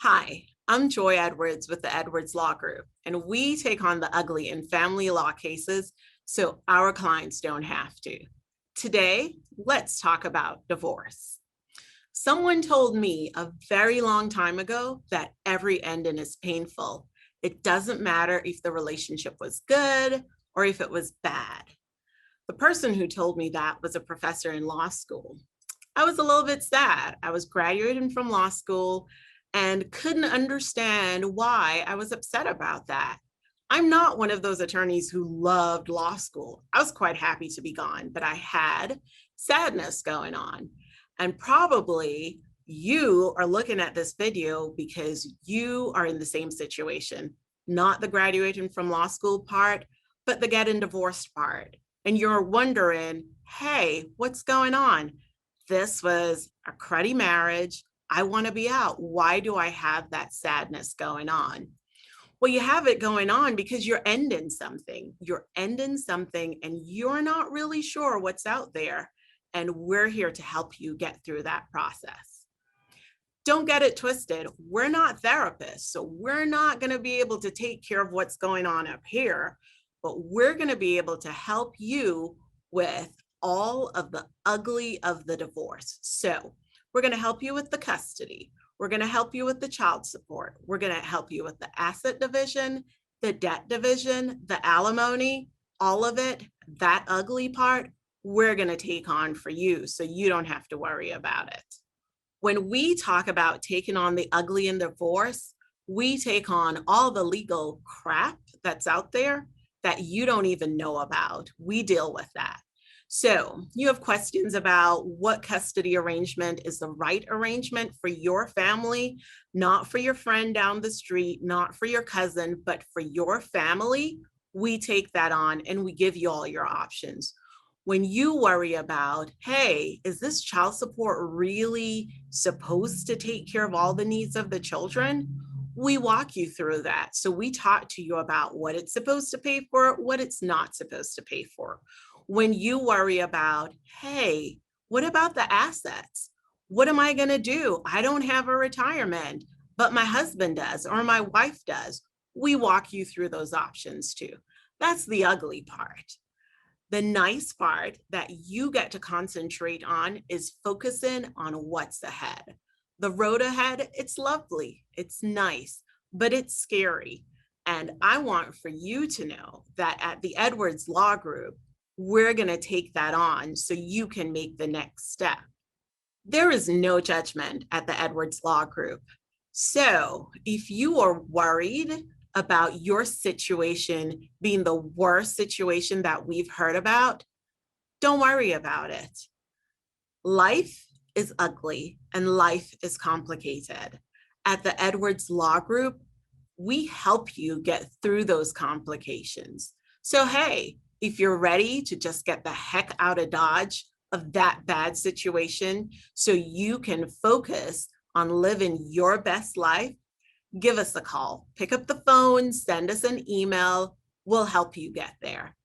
Hi, I'm Joy Edwards with the Edwards Law Group, and we take on the ugly in family law cases so our clients don't have to. Today, let's talk about divorce. Someone told me a very long time ago that every ending is painful. It doesn't matter if the relationship was good or if it was bad. The person who told me that was a professor in law school. I was a little bit sad. I was graduating from law school and couldn't understand why I was upset about that. I'm not one of those attorneys who loved law school. I was quite happy to be gone, but I had sadness going on. And probably you are looking at this video because you are in the same situation, not the graduating from law school part, but the getting divorced part. And you're wondering, hey, what's going on? This was a cruddy marriage. I want to be out. Why do I have that sadness going on? Well, you have it going on because you're ending something. You're ending something and you're not really sure what's out there. And we're here to help you get through that process. Don't get it twisted. We're not therapists, so we're not going to be able to take care of what's going on up here, but we're going to be able to help you with all of the ugly of the divorce. So we're going to help you with the custody. We're going to help you with the child support. We're going to help you with the asset division, the debt division, the alimony, all of it, that ugly part, we're going to take on for you so you don't have to worry about it. When we talk about taking on the ugly in divorce, we take on all the legal crap that's out there that you don't even know about. We deal with that. So you have questions about what custody arrangement is the right arrangement for your family, not for your friend down the street, not for your cousin, but for your family. We take that on and we give you all your options. When you worry about, hey, is this child support really supposed to take care of all the needs of the children? We walk you through that. So we talk to you about what it's supposed to pay for, what it's not supposed to pay for. When you worry about, hey, what about the assets? What am I going to do? I don't have a retirement, but my husband does or my wife does. We walk you through those options too. That's the ugly part. The nice part that you get to concentrate on is focusing on what's ahead. The road ahead, it's lovely, it's nice, but it's scary. And I want for you to know that at the Edwards Law Group, we're going to take that on so you can make the next step. There is no judgment at the Edwards Law Group. So if you are worried about your situation being the worst situation that we've heard about, don't worry about it. Life is ugly and life is complicated. At the Edwards Law Group, we help you get through those complications. So, hey, if you're ready to just get the heck out of Dodge of that bad situation so you can focus on living your best life, give us a call. Pick up the phone, send us an email. We'll help you get there.